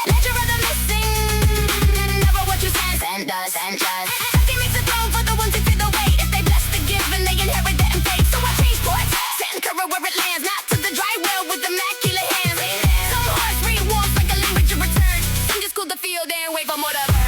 Ledger of the missing, never what you send us. Empty makes a throne for the ones who feel the weight. If they bless the given, they inherit that in faith. So I change ports, send cover where it lands, not to the dry well with immaculate hands. Some horse rewards like a language of return. Some just cool the field and wait for more to burn.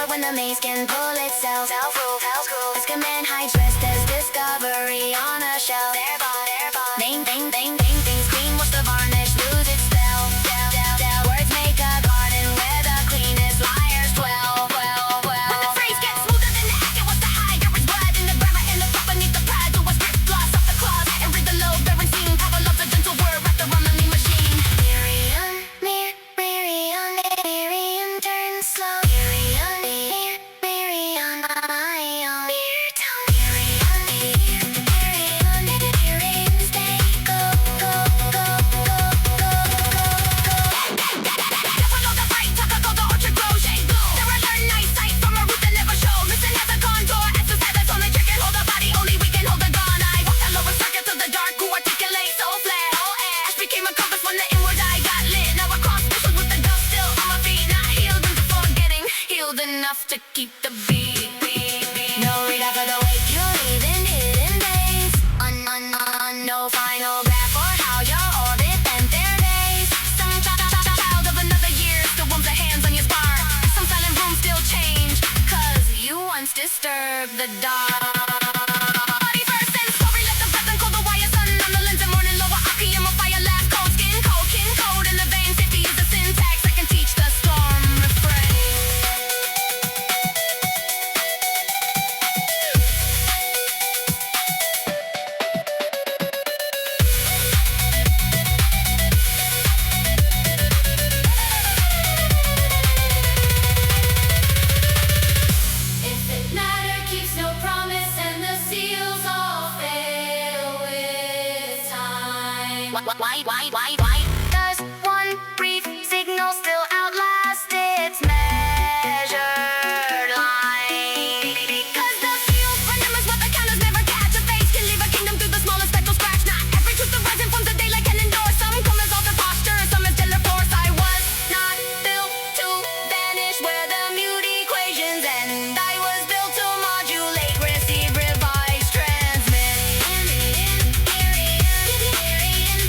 When the maze can pull itself, as command high dressed as discovery on a shelf. Bang, scream, watch the varnish lose its spell. Words make a garden where the cleanest liars dwell. When the phrase gets smoother than the act, it was the high. There is blood in the grammar and the thought beneath the pride. So I strip gloss off the claws and read the low barren scene. Power loves a gentle word wrapped around the mean machine. Miriam, turn slow. Enough to keep the beat. No readout for the wake you leave in hidden days. No final graph for how your orbit bent their days. Some child of another year still warms their hands on your spark. Some silent rooms still change, 'cause you once disturbed the dark. Body first and sorry, let the breath and cold the wire sun on the lens and morning lower opium of fire last cold skin cold kin cold in the veins. Safety is the syntax I can teach the storm refrain. Why does one brief signal still outlast its measured line? Because the field remembers what the counters never catch. A face can leave a kingdom through the smallest spectral scratch. Not every truth arises from the daylight can endure. Some come as altered posture, some as gender force. I was not built to vanish where the mute equations end. I was built to modulate, receive, revise, transmit. Miriam,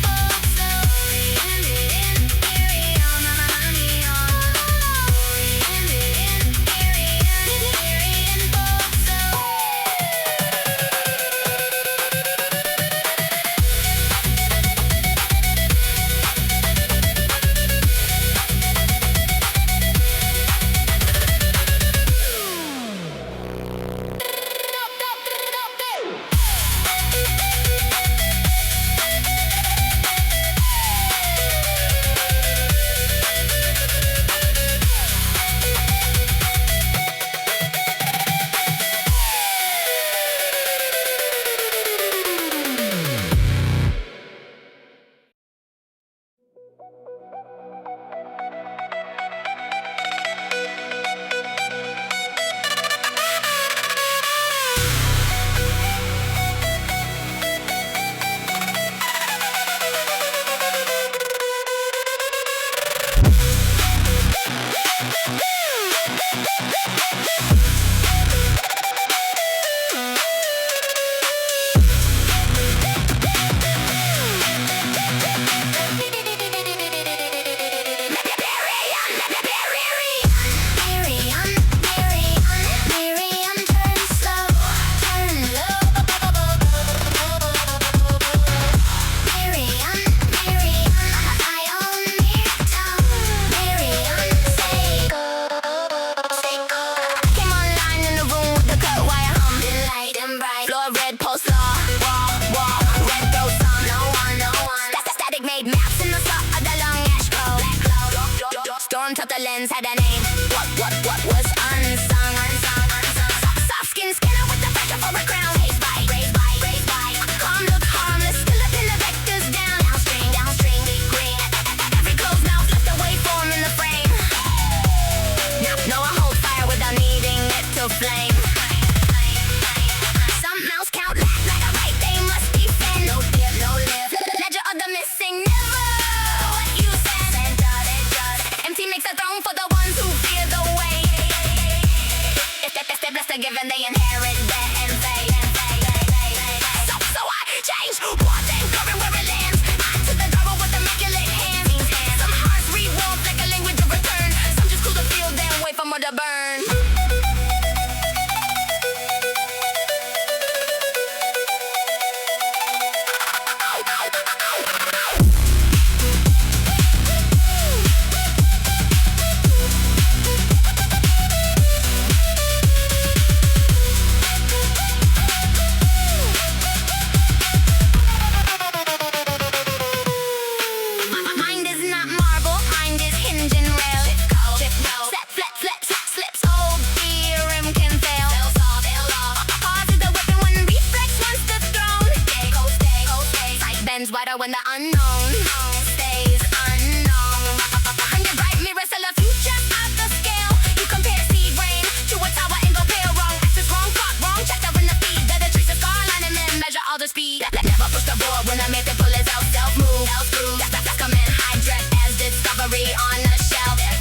questions had a name. What was unsung? Soft skin scanner with the pressure for a crown. Raised by. Calm look harmless, still a pin the vectors down. Downstream, green. Every closed mouth left a waveform in the frame. No, I hold fire without needing it to flame. Some mouths count like a right, they must be fed. No live. Ledger of the missing, never what you said. Empty makes a throne for the ones who fear the way. If they're blessed or given, they inherit that and fade. So I change what and current where it lands. Not to the garble with immaculate hands. Some hearts read warmth like a language of return. Some just cool the field, then wait for more to burn. Mind is not marble, mind is hinge and rail. Set flat, slips, old theorem can fail. Pause is the weapon when reflex wants the throne. Stay. Sight bends wider when the unknown stays unknown. 100 bright mirrors tell a future out the scale. You compare seed rain to a tower and go pale. Wrong axis, wrong clock, wrong chapter in the feed. Better trace the scar line and then measure all the speed. Never push the board when I make the pull is out. Self-move. That's come in hydrate as discovery on a shelf. Their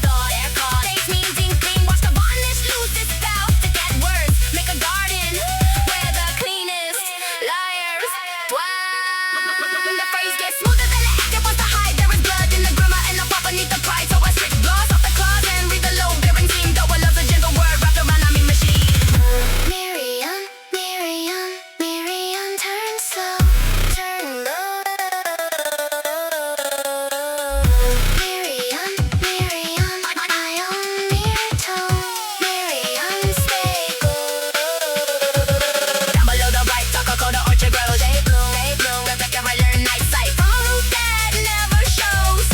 call. Taste means ink clean. Watch the varnish lose its spell. To get words, make a garden where the cleanest liars dwell. The phrase gets smoother than the actor wants to hide. There is blood in the grimmer and the pop beneath the pride. So I strip gloss off the claws and read the low-bearing team. Though I love the gentle word wrapped around a mean machine. Miriam, turn slow, turn low. Miriam, my own mere tone. Miriam, stay gold. Down below the right, Coca-Cola orchard grows. They bloom. Rebecca, I learn night sight from a root that never shows.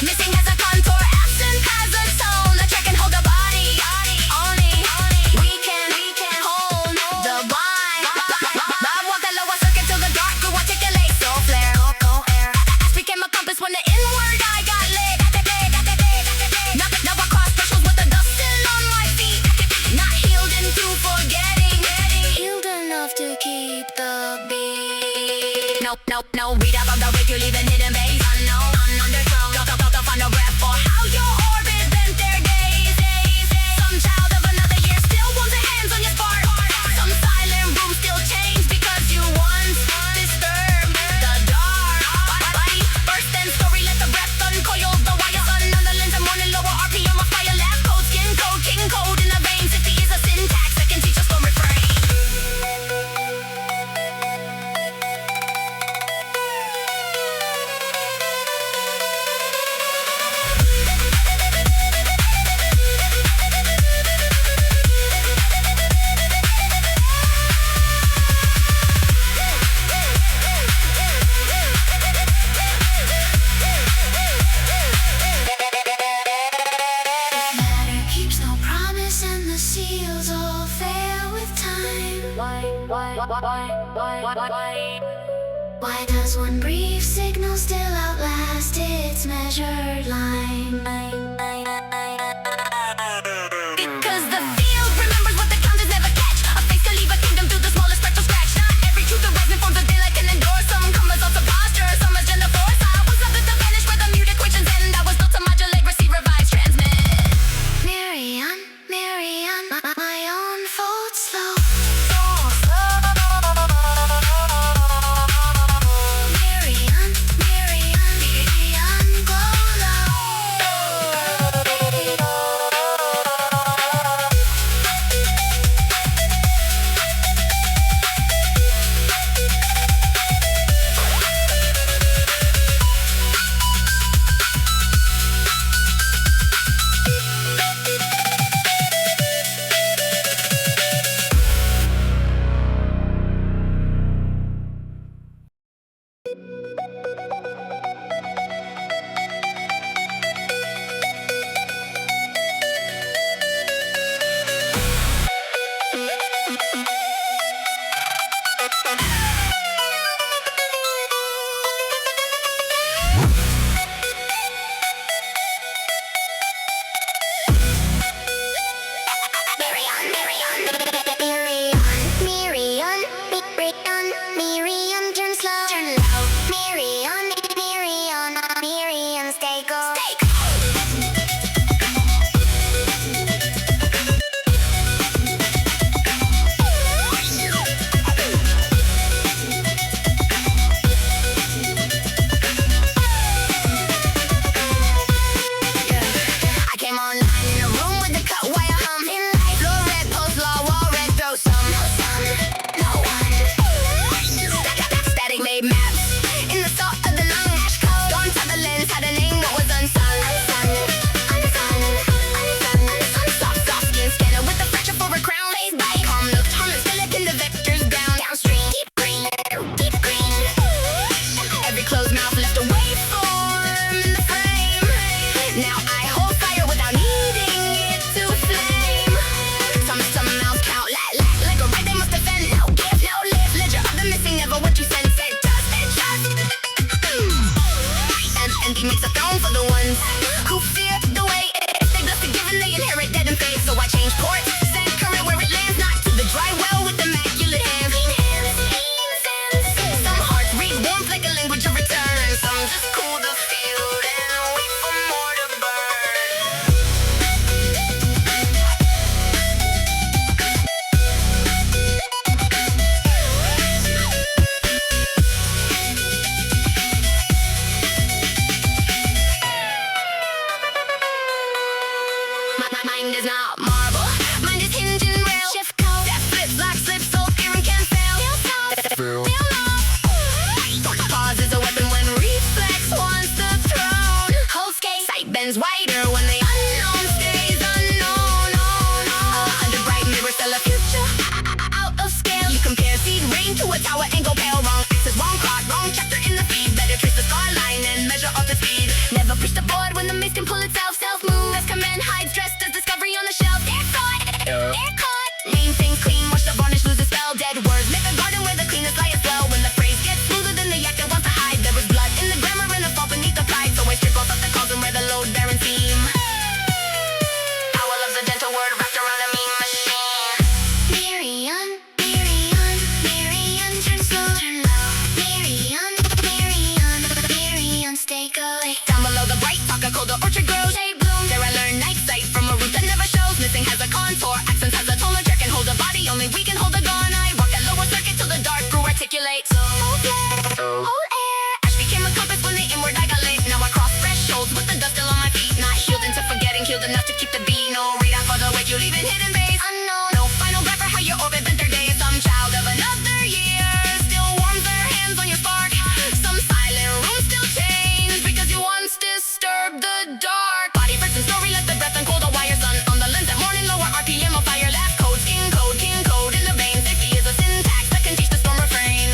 Missing has a contour, absent has a tone. The track can hold the body. Only we can hold the wine. Love walk the lower circuit till the dark grew articulate. So flare, go air. Ash became a compass when the inward eye got lit. Now I cross thresholds with the dust still on my feet. Not healed into forgetting. Healed enough to keep the beat. No. Read about the wake you leave in hidden base. Unknown, underthrown. Don't find a rep for how your orbit bent their days. Some child of another year still warms their hands on your spark. Some silent room still changed because you once disturbed the dark. Body first and story, let the breath uncoil the wire. Sun on the lens and morning lower RPM of fire. Lab code, skin code, king code in the veins. 50 is a syntax that can teach us to refrain. Matter keeps no promise and the seals all fail with time. Why does one brief signal still outlast its measured line? Because the field remembers what the counters never catch. A face can leave a kingdom through the smallest spectral scratch. Not every truth arises forms a daylight can endure. Some come as also posture, some as gender force. I was up at the vanish where the mute equations end. I was built to modulate, receive, revise, transmit. Miriam, my own fault slow. Miriam, glow low. mouth left a waveform in the frame. Now I hold fire without needing it to flame. Some mouths count like a right, they must defend. No give, no live, ledger of the missing, never what you send. Said just, it just. And he makes a throne for the ones who fear the way. If they bless the given, they inherit dead and fade. So I change ports, send current where it lands, not to the dry well with immaculate hands. Some hearts read warmth like a language of return. Some just cool the field and wait for more to burn. My mind is not marble, mind is hinge and rail. Shift code, that flips, lock, slips, so theorem can't fail. Feel pause is a weapon when reflex wants the throne. Whole skate, sight bends wider when the unknown stays unknown. 100 bright mirrors tell a future out of scale. You compare seed rain to a tower and go pale. Wrong axis, wrong clock, wrong chapter in the feed. Better trace the star line and measure off the speed. Never push the board when the maze can pull itself. Self-move as command hides, dressed as discovery on the shelf. They're caught. Name things clean, watch the varnish lose its spell. Dead words make a garden where the cleanest lie as well. When the phrase gets smoother than the yak that wants to hide. There was blood in the grammar and a fault beneath the pride. So I strip off the calls and wear the load bearing theme. Power loves a dental word wrapped around a mean machine. Miriam, Miriam, Miriam, turn slow, turn low. Miriam, Miriam, Miriam, stay going. Down below the bright talk, a colder orchard grows. Shade bloom, there I learn night sight from a root that never shows. Missing has a contour, accents has a tone. A jerk can hold a body, only we can hold a gun. I walk that lower circuit till the dark grew articulate. So hold air, ash became a compass when the inward eye got lit. Now I cross thresholds with the dust still on my feet. Not healed into forgetting, healed enough to keep the beat. No read out for the weight you leave in hidden base. Unknown, no final graph for how your orbit bent their days. Some child of another year still warms their hands on your spark. Some silent room still changed because you once disturbed the dark. Body first and story, let the breath and cold the wires on the lens at morning. Lower RPM on fire, left code, skin code, king code in the vein. Safety is a syntax that can teach the storm refrain.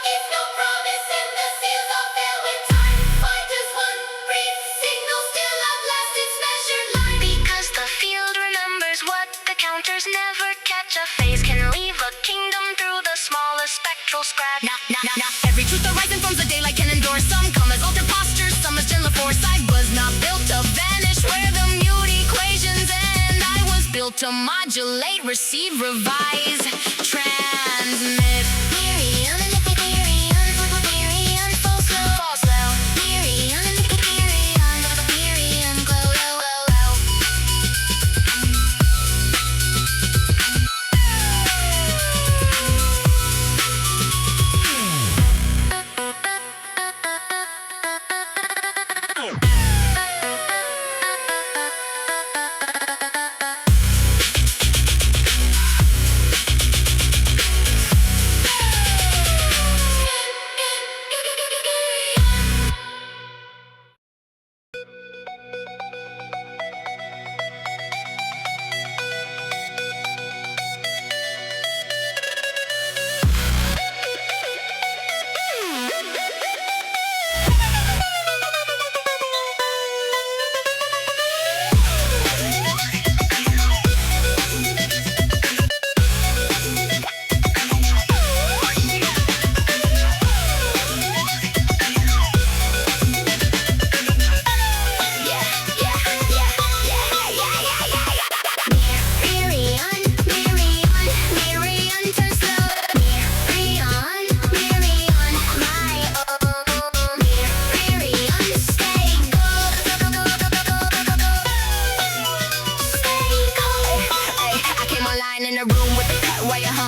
If no promise and the seals all fail with time, why does one brief signal still outlast its measured line? Because the field remembers what the counters never catch. A phase can leave a kingdom through the smallest spectral scratch. Nah. Every truth arising from the daylight can endure. Some come as altered postures, some as gentler foresight. Was not built to vanish where the mute equations end. I was built to modulate, receive, revise, transmit. Miriam, Miriam, Miriam, fall slow. Miriam, Miriam, Miriam, glow.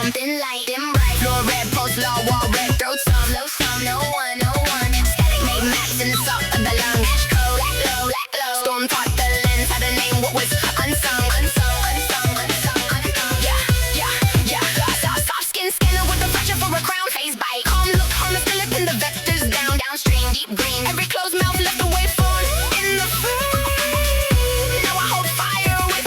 something light and bright. Floor red, post low, wall red, throat some, low some, no one, no one. Static made maps in the salt of the lung. Hash code, low, storm taught the lens how to name what was unsung. Soft skin scanner with the pressure for a crown. Phase bite, calm look, harmless till it pin the vectors down. Downstream, deep green, every closed mouth left a waveform in the frame. Now I hold fire with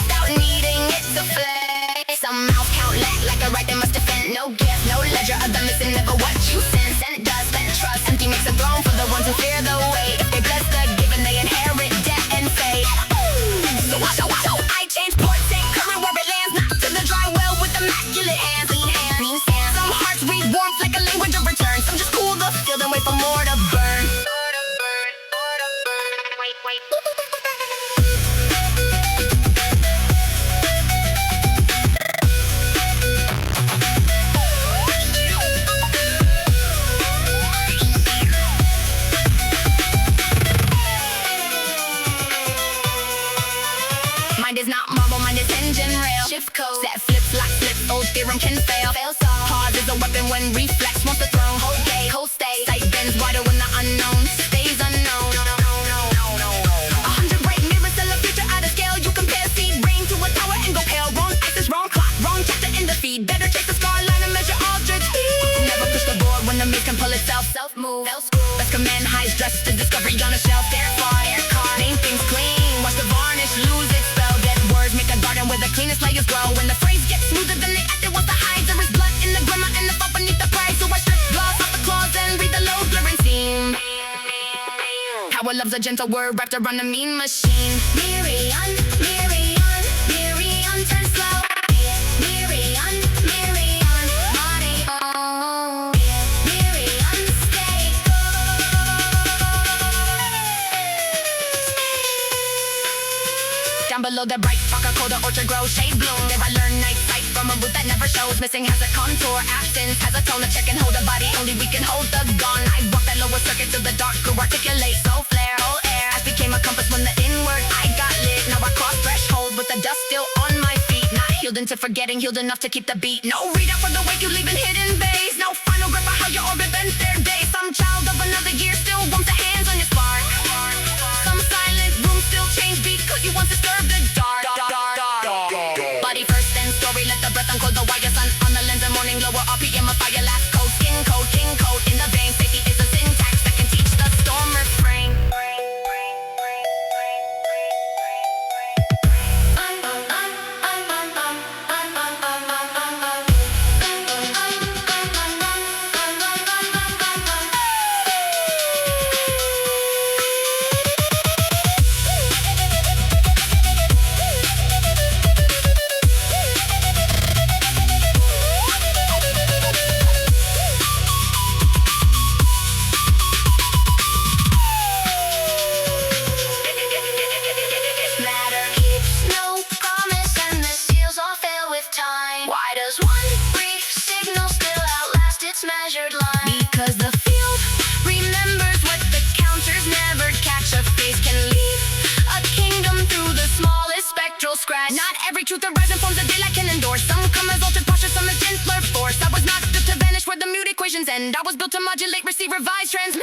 is not marble, mine is engine rail. Shift code, set flips, lock flips, old theorem can fail. Fail so pause is a weapon when reflex wants the throne. Hold gate, cold stay, sight bends wider when the unknown stays unknown. 100 bright mirrors tell a future out of scale. You compare seed rain to a tower and go pale. Wrong ISIS, wrong clock, wrong chapter in the feed. Better chase the scar line and measure altered speed. Never push the board when the maze can pull itself. Self move, best command highs dressed to discovery on a shelf. Air car, name things clean. Watch the varnish lose its spell. Dead words make a garden where the cleanest layers grow. When the phrase gets smoother than they acted once the hides. There is blood in the grammar and the fault beneath the price. So I strip gloss off the claws and read the low glaring seam. Power loves a gentle word wrapped around a mean machine. Mirion, Mirion, Mirion turn slow. Mirion, Mirion, body. Oh, Mirion, stay. Down below the bright rocker, colder orchard grows. Shade bloom, there I learn night sight from a root that never shows. Missing has a contour, absence has a tone. To check and hold a body, only we can hold the gun. I walk that lower circuit till the dark could articulate. So flare, whole air, I became a compass when the inward I got lit. Now I cross threshold with the dust still on my feet. Not healed into forgetting, healed enough to keep the beat. No readout for the wake you leaving hidden base. No final grip on how your orbit bent their day. Some child of another year still wants the hands on your spark. Some silent room still change because you once disturbed the dark. Body first then story, let the breath uncode the wire. Sun on the lens and morning lower RPM of fire. Last code, skin code, king code in the vein. Safety is a syntax that can teach the storm refrain. Why does one brief signal still outlast its measured line? Because the field remembers what the counters never catch. A face can leave a kingdom through the smallest spectral scratch. Not every truth arrives and forms a daylight can endorse. Some come as altered posture, some as gentler force. I was not built to vanish where the mute equations end. I was built to modulate, receive, revise, transmit.